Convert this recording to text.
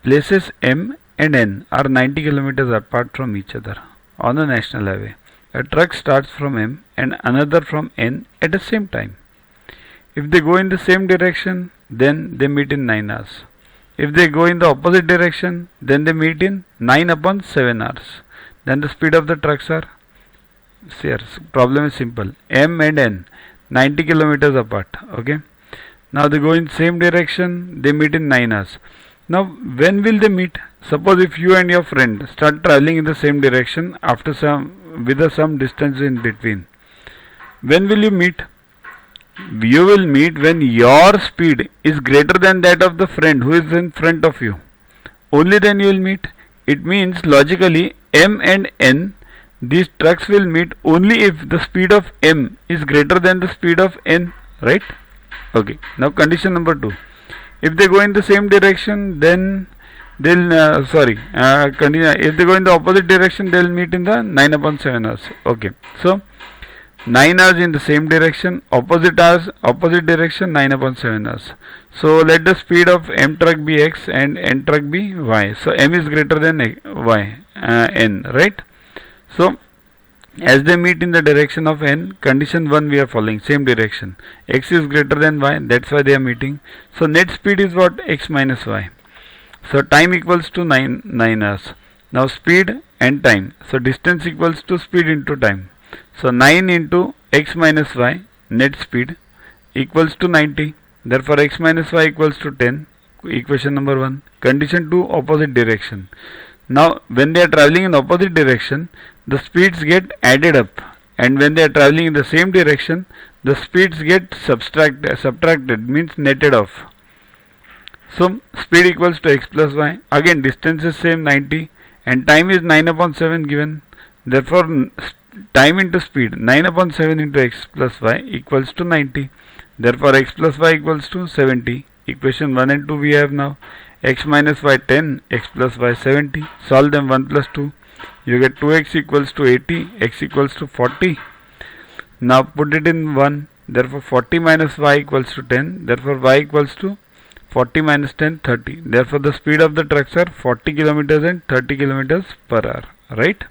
places M and N are 90 kilometers apart from each other on a national highway. A truck starts from M and another from N at the same time. If they go in the same direction, then they meet in 9 hours. If they go in the opposite direction, then they meet in 9 upon 7 hours. Then the speed of the trucks are, here, problem is simple. M and N, 90 kilometers apart. Okay. Now they go in same direction, they meet in 9 hours. Now when will they meet? Suppose if you and your friend start traveling in the same direction after some distance in between. When will you meet? You will meet when your speed is greater than that of the friend who is in front of you. Only then you will meet. It means logically M and N, these trucks will meet only if the speed of M is greater than the speed of N, right? Okay. Now condition number 2. If they go in the same direction, then they'll if they go in the opposite direction, they'll meet in the 9 upon 7 hours. Okay. So 9 hours in the same direction, opposite direction, 9 upon 7 hours. So let the speed of M truck be X and N truck be Y. So M is greater than N, right? So as they meet in the direction of N, condition 1 we are following, same direction. X is greater than Y, that's why they are meeting. So net speed is what? X minus Y. So time equals to 9 hours. Now speed and time. So distance equals to speed into time. So 9 into X minus Y, net speed, equals to 90. Therefore X minus Y equals to 10. Equation number 1. Condition 2, opposite direction. Now when they are traveling in opposite direction, the speeds get added up, and when they are traveling in the same direction, the speeds get subtracted, means netted off. So speed equals to X plus Y. Again distance is same, 90, and time is 9 upon 7 given. Therefore time into speed, 9 upon 7 into X plus Y equals to 90. Therefore X plus Y equals to 70. Equation 1 and 2 we have now. X minus Y 10, X plus Y 70. Solve them, 1 plus 2. You get 2x equals to 80, x equals to 40. Now put it in 1. Therefore 40 minus y equals to 10. Therefore y equals to 40 minus 10, 30. Therefore the speed of the trucks are 40 kilometers and 30 kilometers per hour. Right?